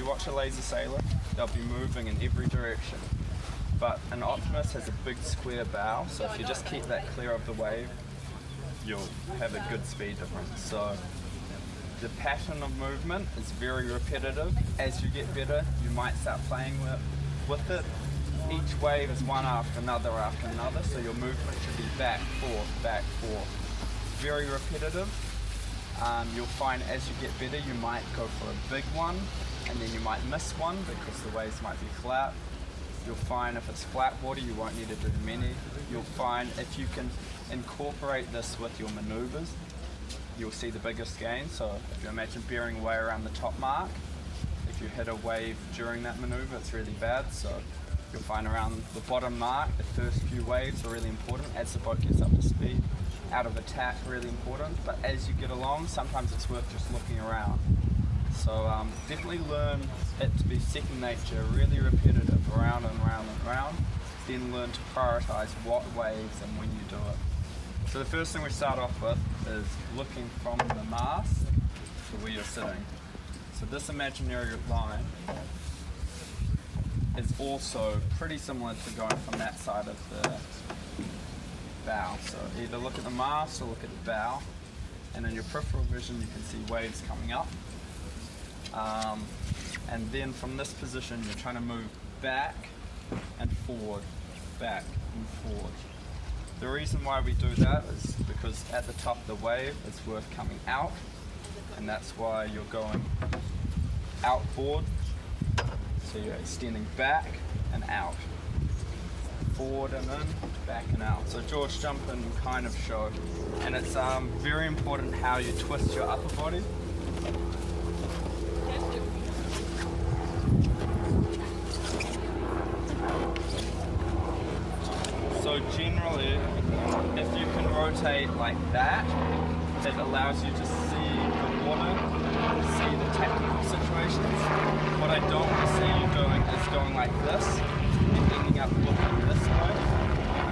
you watch a laser sailor, they'll be moving in every direction. But an optimist has a big square bow, so if you just keep that clear of the wave, you'll have a good speed difference. So the pattern of movement is very repetitive. As you get better, you might start playing with it. Each wave is one after another, so your movement should be back, forth. Very repetitive. You'll find as you get better, you might go for a big one, and then you might miss one because the waves might be flat. You'll find if it's flat water, you won't need to do many. You'll find if you can incorporate this with your maneuvers, you'll see the biggest gain. So if you imagine bearing away around the top mark, if you hit a wave during that maneuver, it's really bad. So you'll find around the bottom mark, the first few waves are really important as the boat gets up to speed. Out of attack, really important, but as you get along, sometimes it's worth just looking around. So definitely learn it to be second nature, really repetitive, around and round and round. Then learn to prioritize what waves and when you do it. So the first thing we start off with is looking from the mast to where you're sitting. So this imaginary line is also pretty similar to going from that side of the bow. So either look at the mast or look at the bow, and in your peripheral vision you can see waves coming up. And then from this position you're trying to move back and forward, back and forward. The reason why we do that is because at the top of the wave it's worth coming out, and that's why you're going outboard. So you're extending back and out, forward and in, back and out. So George, jump in and kind of show. And it's very important how you twist your upper body. So generally, if you can rotate like that, it allows you to see the water, see the technical situations. What I don't want to see you doing is going like this and ending up looking this way.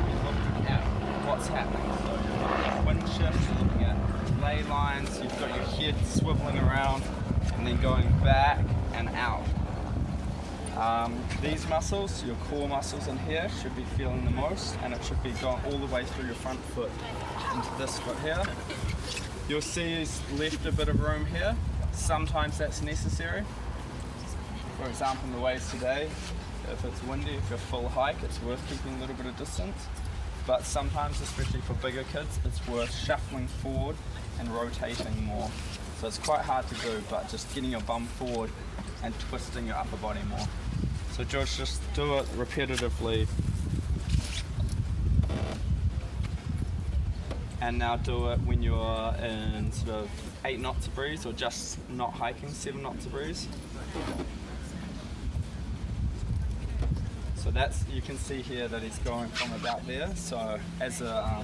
You're looking at what's happening. So you're looking at wind shifts, you're looking at ley lines, you've got your head swiveling around and then going back and out. These muscles, your core muscles in here, should be feeling the most, and it should be going all the way through your front foot into this foot here. You'll see he's left a bit of room here. Sometimes that's necessary. For example, in the waves today, if it's windy, if you're full hike, it's worth keeping a little bit of distance. But sometimes, especially for bigger kids, it's worth shuffling forward and rotating more. So it's quite hard to do, but just getting your bum forward and twisting your upper body more. So George, just do it repetitively. And now do it when you're in sort of 8 knots of breeze, or just not hiking, 7 knots of breeze. So that's, you can see here that he's going from about there. So as a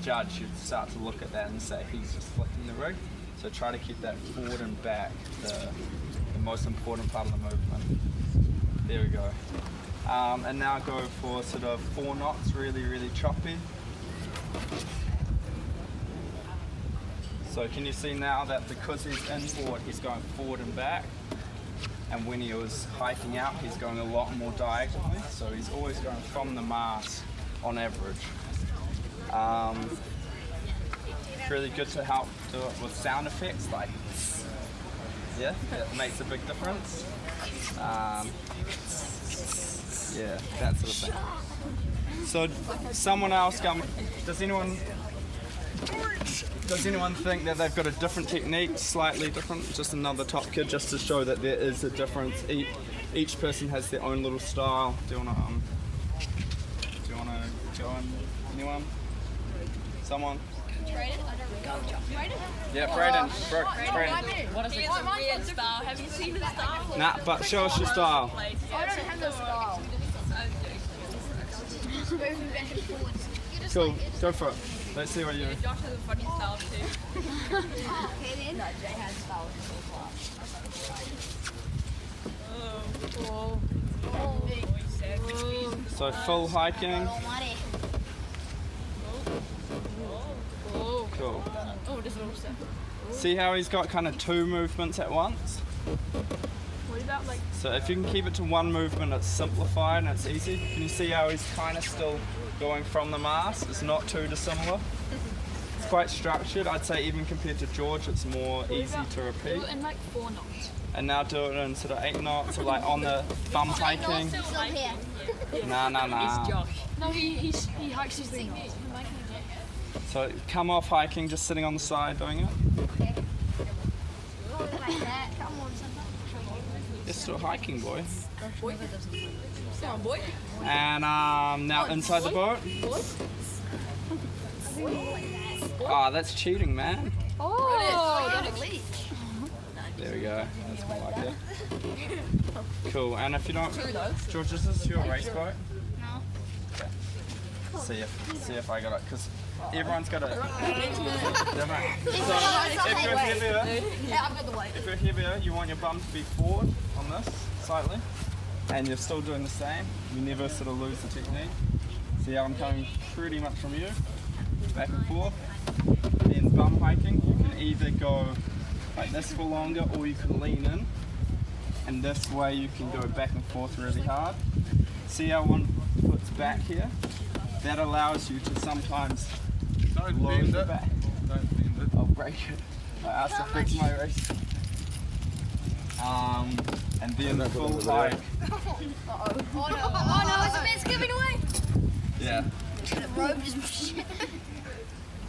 judge, you'd start to look at that and say he's just flicking the rig. So try to keep that forward and back, the most important part of the movement. There we go. And now go for sort of 4 knots, really, really choppy. So can you see now that because he's inboard, he's going forward and back, and when he was hiking out, he's going a lot more diagonally, so he's always going from the mast on average. It's really good to help do it with sound effects, like, yeah, it makes a big difference. Yeah, that sort of thing. So someone else come, does anyone think that they've got a different technique, slightly different? Just another top kid, just to show that there is a difference. Each person has their own little style. Do you wanna go in? Anyone? Someone? Yeah, Brayden. What is it? It's a weird style. Have you seen the style? Nah, but show us your style. I don't have the style. Cool, go for it. Let's see what you do. Josh has a funny style too. Okay then. No, Jay has style. So full hiking. Cool. Oh, just a little step. See how he's got kind of 2 movements at once? What about about like? So if you can keep it to one movement, it's simplified and it's easy. Can you see how he's kind of still going from the mast? It's not too dissimilar. It's quite structured. I'd say even compared to George, it's more easy to repeat. Do it in like 4 knots. And now do it in sort of 8 knots, or like on the bum hiking. Still here. Nah. No, he hikes his 3 knots. So come off hiking, just sitting on the side doing it. Like that. Come on. You're still hiking, boy. Come on, boy. And now inside the boat. Ah, that's cheating, man. Oh, There we go. That's more like it. Cool. And if you don't, George, is this your race boat? No. See if I got it, because everyone's got it. So if you're heavier, you want your bum to be forward on this slightly, and you're still doing the same. You never sort of lose the technique. See how I'm coming pretty much from you, back and forth. Then bum hiking, you can either go like this for longer, or you can lean in, and this way you can go back and forth really hard. See how one foot's back here? That allows you to sometimes lower the back. Don't bend it. I'll break it. I asked to fix my race. And then the full hike. Oh no, is the man's giving away? Yeah. The rope just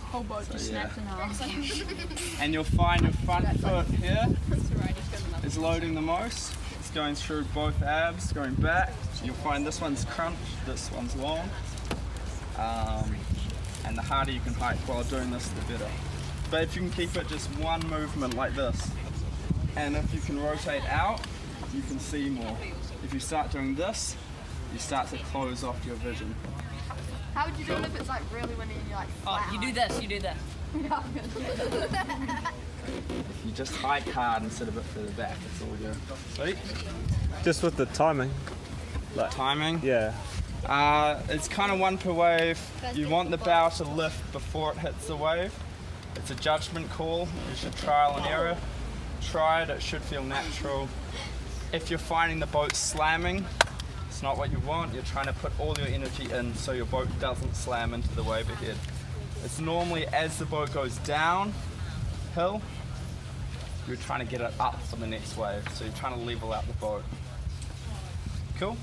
whole boat just snapped in half. And you'll find your front foot here is loading the most. It's going through both abs, going back. You'll find this one's crunched, this one's long. And the harder you can hike while doing this, the better. But if you can keep it just one movement like this, and if you can rotate out, you can see more. If you start doing this, you start to close off your vision. How would you do it if it's like really windy and you're like flat? You do this. You just hike hard and sit a bit further back, it's all good. Sweet. Just with the timing. Timing. Yeah. It's kind of one per wave. You want the bow to lift before it hits the wave. It's a judgment call. You should trial and error. Try it should feel natural. If you're finding the boat slamming, it's not what you want. You're trying to put all your energy in so your boat doesn't slam into the wave ahead. It's normally as the boat goes downhill, you're trying to get it up for the next wave. So you're trying to level out the boat. Cool?